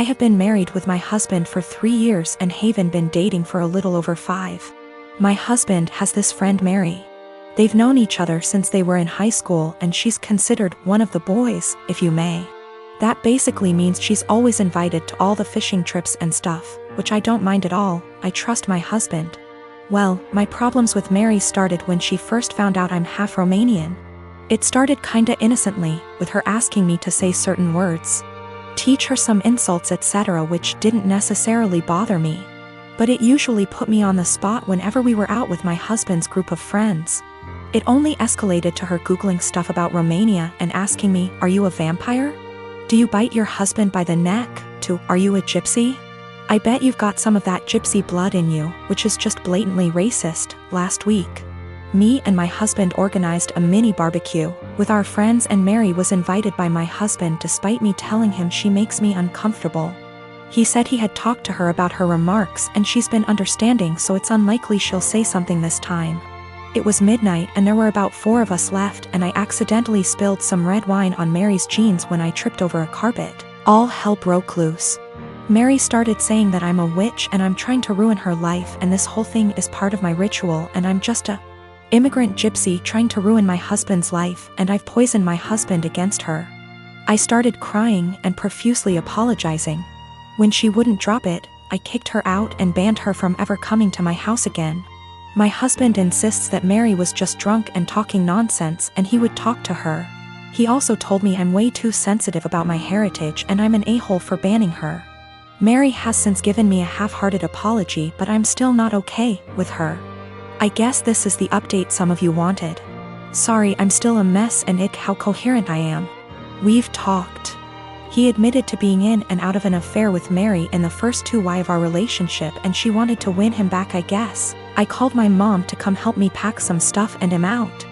I have been married with my husband for 3 years and Haven been dating for a little over 5. My husband has this friend Mary. They've known each other since they were in high school and she's considered one of the boys, if you may. That basically means she's always invited to all the fishing trips and stuff, which I don't mind at all. I trust my husband. Well, my problems with Mary started when she first found out I'm half Romanian. It started kinda innocently, with her asking me to say certain words, teach her some insults etc., which didn't necessarily bother me. But it usually put me on the spot whenever we were out with my husband's group of friends. It only escalated to her Googling stuff about Romania and asking me, are you a vampire? Do you bite your husband by the neck? To, are you a gypsy? I bet you've got some of that gypsy blood in you, which is just blatantly racist. Last week, me and my husband organized a mini barbecue with our friends and Mary was invited by my husband despite me telling him she makes me uncomfortable. He said he had talked to her about her remarks and she's been understanding, so it's unlikely she'll say something this time. It was midnight and there were about 4 of us left and I accidentally spilled some red wine on Mary's jeans when I tripped over a carpet. All hell broke loose. Mary started saying that I'm a witch and I'm trying to ruin her life and this whole thing is part of my ritual and I'm just a immigrant gypsy trying to ruin my husband's life and I've poisoned my husband against her. I started crying and profusely apologizing. When she wouldn't drop it, I kicked her out and banned her from ever coming to my house again. My husband insists that Mary was just drunk and talking nonsense and he would talk to her. He also told me I'm way too sensitive about my heritage and I'm an a-hole for banning her. Mary has since given me a half-hearted apology, but I'm still not okay with her. I guess this is the update some of you wanted. Sorry, I'm still a mess and ick how coherent I am. We've talked. He admitted to being in and out of an affair with Mary in the first 2 years of our relationship and she wanted to win him back, I guess. I called my mom to come help me pack some stuff and him out.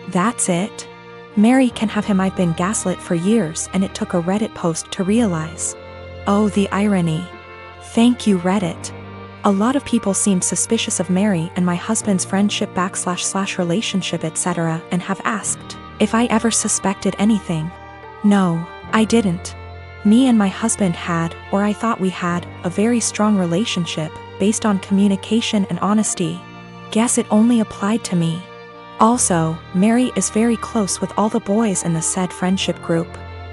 That's it. Mary can have him. I've been gaslit for years and it took a Reddit post to realize. Oh, the irony. Thank you, Reddit. A lot of people seemed suspicious of Mary and my husband's friendship / relationship etc. and have asked if I ever suspected anything. No, I didn't. Me and my husband had, or I thought we had, a very strong relationship, based on communication and honesty. Guess it only applied to me. Also, Mary is very close with all the boys in the said friendship group.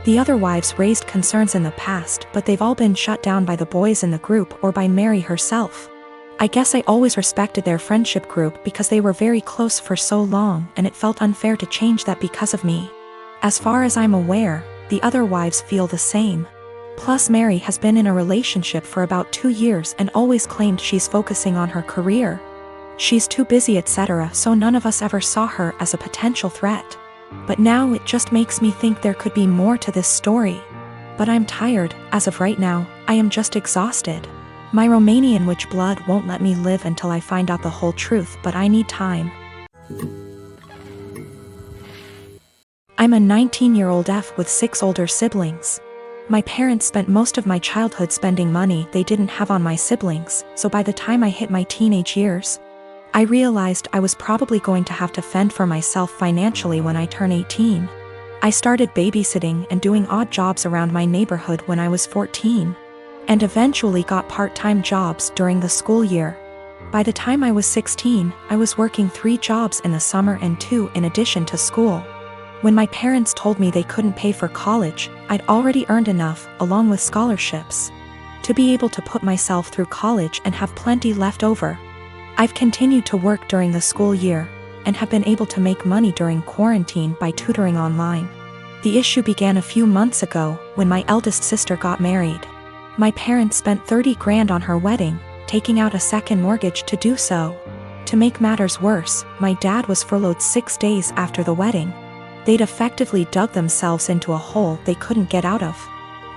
The other wives raised concerns in the past, but they've all been shut down by the boys in the group or by Mary herself. I guess I always respected their friendship group because they were very close for so long and it felt unfair to change that because of me. As far as I'm aware, the other wives feel the same. Plus Mary has been in a relationship for about 2 years and always claimed she's focusing on her career. She's too busy etc., so none of us ever saw her as a potential threat. But now it just makes me think there could be more to this story. But I'm tired. As of right now, I am just exhausted. My Romanian witch blood won't let me live until I find out the whole truth, but I need time. I'm a 19-year-old F with 6 older siblings. My parents spent most of my childhood spending money they didn't have on my siblings, so by the time I hit my teenage years, I realized I was probably going to have to fend for myself financially when I turn 18. I started babysitting and doing odd jobs around my neighborhood when I was 14, and eventually got part-time jobs during the school year. By the time I was 16, I was working 3 jobs in the summer and 2 in addition to school. When my parents told me they couldn't pay for college, I'd already earned enough, along with scholarships, to be able to put myself through college and have plenty left over. I've continued to work during the school year, and have been able to make money during quarantine by tutoring online. The issue began a few months ago, when my eldest sister got married. My parents spent 30 grand on her wedding, taking out a second mortgage to do so. To make matters worse, my dad was furloughed 6 days after the wedding. They'd effectively dug themselves into a hole they couldn't get out of.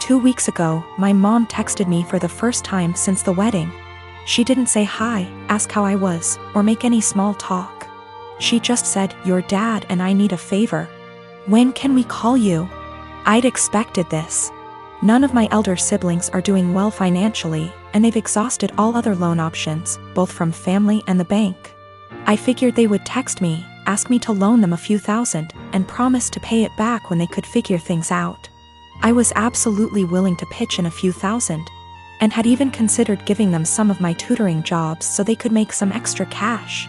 2 weeks ago, my mom texted me for the first time since the wedding. She didn't say hi, ask how I was, or make any small talk. She just said, "Your dad and I need a favor. When can we call you?" I'd expected this. None of my elder siblings are doing well financially, and they've exhausted all other loan options, both from family and the bank. I figured they would text me, ask me to loan them a few thousand, and promise to pay it back when they could figure things out. I was absolutely willing to pitch in a few thousand, and had even considered giving them some of my tutoring jobs so they could make some extra cash.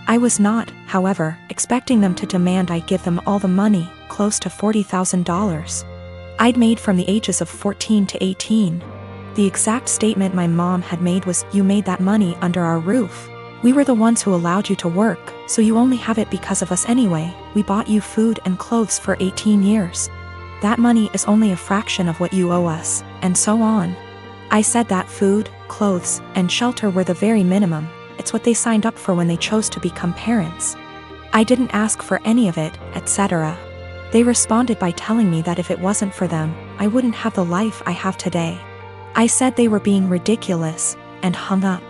I was not, however, expecting them to demand I give them all the money, close to $40,000. I'd made from the ages of 14 to 18. The exact statement my mom had made was, "You made that money under our roof. We were the ones who allowed you to work, so you only have it because of us anyway. We bought you food and clothes for 18 years. That money is only a fraction of what you owe us," and so on. I said that food, clothes, and shelter were the very minimum. It's what they signed up for when they chose to become parents. I didn't ask for any of it, etc. They responded by telling me that if it wasn't for them, I wouldn't have the life I have today. I said they were being ridiculous, and hung up.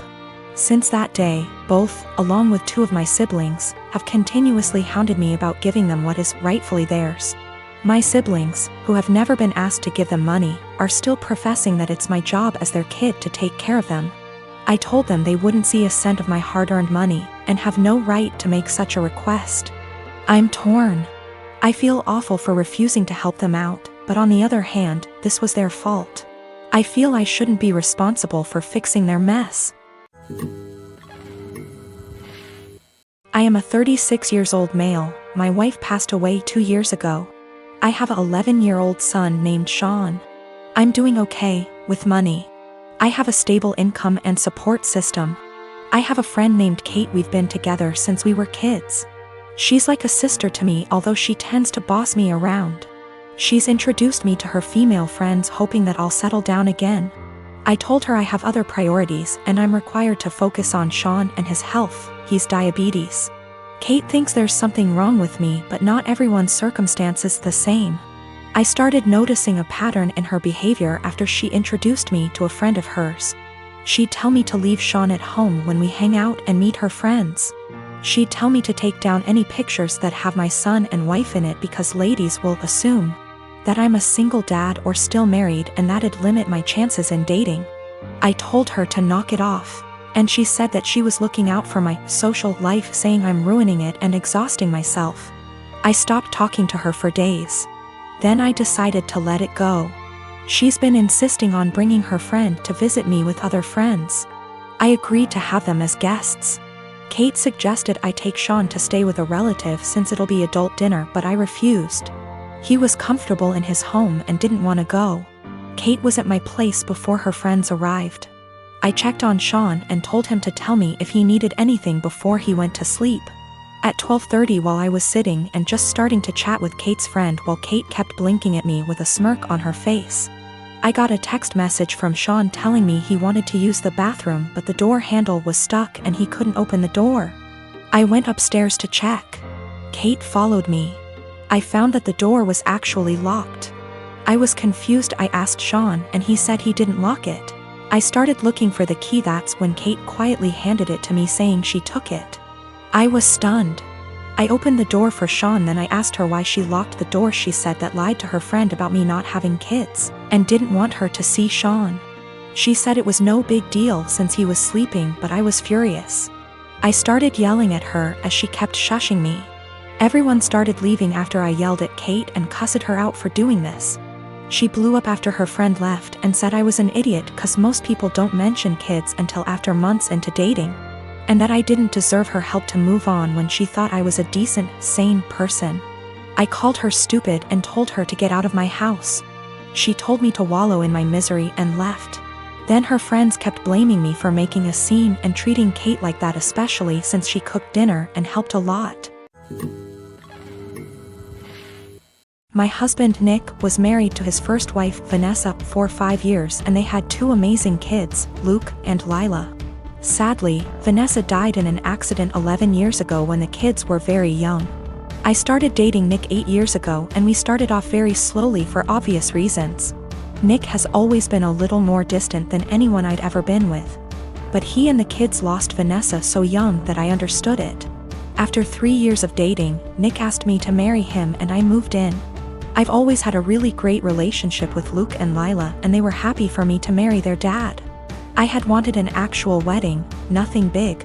Since that day, both, along with two of my siblings, have continuously hounded me about giving them what is rightfully theirs. My siblings, who have never been asked to give them money, are still professing that it's my job as their kid to take care of them. I told them they wouldn't see a cent of my hard-earned money, and have no right to make such a request. I'm torn. I feel awful for refusing to help them out, but on the other hand, this was their fault. I feel I shouldn't be responsible for fixing their mess. I am a 36-year-old male. My wife passed away 2 years ago. I have an 11-year-old son named Sean. I'm doing okay, with money. I have a stable income and support system. I have a friend named Kate. We've been together since we were kids. She's like a sister to me, although she tends to boss me around. She's introduced me to her female friends, hoping that I'll settle down again. I told her I have other priorities and I'm required to focus on Sean and his health. He's diabetes. Kate thinks there's something wrong with me, but not everyone's circumstance is the same. I started noticing a pattern in her behavior after she introduced me to a friend of hers. She'd tell me to leave Sean at home when we hang out and meet her friends. She'd tell me to take down any pictures that have my son and wife in it because ladies will assume that I'm a single dad or still married, and that'd limit my chances in dating. I told her to knock it off, and she said that she was looking out for my social life, saying I'm ruining it and exhausting myself. I stopped talking to her for days. Then I decided to let it go. She's been insisting on bringing her friend to visit me with other friends. I agreed to have them as guests. Kate suggested I take Sean to stay with a relative since it'll be adult dinner, but I refused. He was comfortable in his home and didn't want to go. Kate was at my place before her friends arrived. I checked on Sean and told him to tell me if he needed anything before he went to sleep. At 12:30, while I was sitting and just starting to chat with Kate's friend, while Kate kept blinking at me with a smirk on her face, I got a text message from Sean telling me he wanted to use the bathroom, but the door handle was stuck and he couldn't open the door. I went upstairs to check. Kate followed me. I found that the door was actually locked. I was confused. I asked Sean and he said he didn't lock it. I started looking for the key. That's when Kate quietly handed it to me, saying she took it. I was stunned. I opened the door for Sean, then I asked her why she locked the door. She said that lied to her friend about me not having kids, and didn't want her to see Sean. She said it was no big deal since he was sleeping, but I was furious. I started yelling at her as she kept shushing me. Everyone started leaving after I yelled at Kate and cussed her out for doing this. She blew up after her friend left and said I was an idiot cause most people don't mention kids until after months into dating, and that I didn't deserve her help to move on when she thought I was a decent, sane person. I called her stupid and told her to get out of my house. She told me to wallow in my misery and left. Then her friends kept blaming me for making a scene and treating Kate like that, especially since she cooked dinner and helped a lot. My husband Nick was married to his first wife Vanessa for 5 years, and they had 2 amazing kids, Luke and Lila. Sadly, Vanessa died in an accident 11 years ago when the kids were very young. I started dating Nick 8 years ago, and we started off very slowly for obvious reasons. Nick has always been a little more distant than anyone I'd ever been with. But he and the kids lost Vanessa so young that I understood it. After 3 years of dating, Nick asked me to marry him and I moved in. I've always had a really great relationship with Luke and Lila, and they were happy for me to marry their dad. I had wanted an actual wedding, nothing big.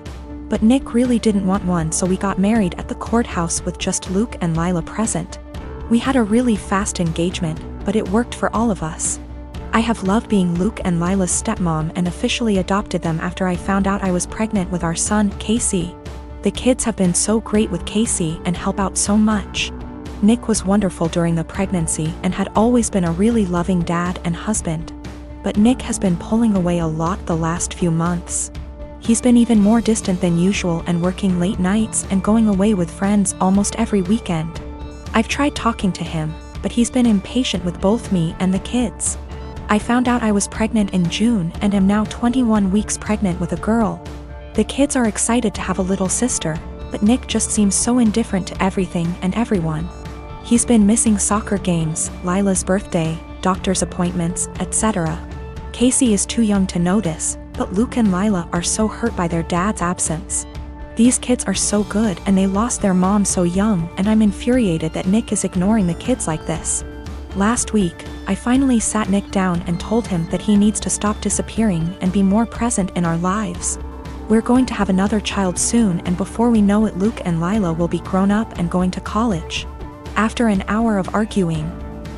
But Nick really didn't want one, so we got married at the courthouse with just Luke and Lila present. We had a really fast engagement, but it worked for all of us. I have loved being Luke and Lila's stepmom and officially adopted them after I found out I was pregnant with our son, Casey. The kids have been so great with Casey and help out so much. Nick was wonderful during the pregnancy and had always been a really loving dad and husband. But Nick has been pulling away a lot the last few months. He's been even more distant than usual and working late nights and going away with friends almost every weekend. I've tried talking to him, but he's been impatient with both me and the kids. I found out I was pregnant in June and am now 21 weeks pregnant with a girl. The kids are excited to have a little sister, but Nick just seems so indifferent to everything and everyone. He's been missing soccer games, Lila's birthday, doctor's appointments, etc. Casey is too young to notice, but Luke and Lila are so hurt by their dad's absence. These kids are so good and they lost their mom so young, and I'm infuriated that Nick is ignoring the kids like this. Last week, I finally sat Nick down and told him that he needs to stop disappearing and be more present in our lives. We're going to have another child soon, and before we know it, Luke and Lila will be grown up and going to college. After an hour of arguing,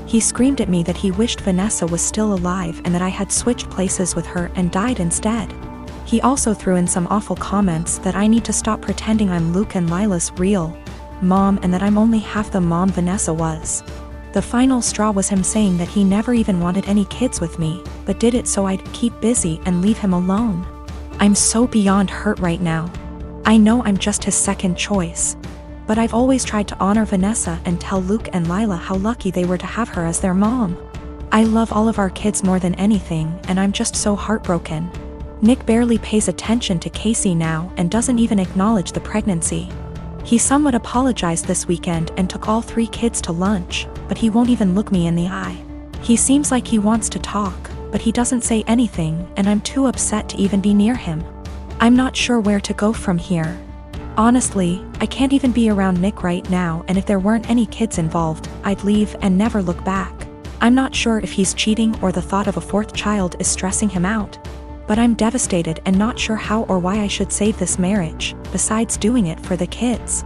he screamed at me that he wished Vanessa was still alive and that I had switched places with her and died instead. He also threw in some awful comments that I need to stop pretending I'm Luke and Lila's real mom and that I'm only half the mom Vanessa was. The final straw was him saying that he never even wanted any kids with me, but did it so I'd keep busy and leave him alone. I'm so beyond hurt right now. I know I'm just his second choice. But I've always tried to honor Vanessa and tell Luke and Lila how lucky they were to have her as their mom. I love all of our kids more than anything, and I'm just so heartbroken. Nick barely pays attention to Casey now and doesn't even acknowledge the pregnancy. He somewhat apologized this weekend and took all 3 kids to lunch, but he won't even look me in the eye. He seems like he wants to talk, but he doesn't say anything, and I'm too upset to even be near him. I'm not sure where to go from here. Honestly, I can't even be around Nick right now, and if there weren't any kids involved, I'd leave and never look back. I'm not sure if he's cheating or the thought of a 4th child is stressing him out. But I'm devastated and not sure how or why I should save this marriage, besides doing it for the kids.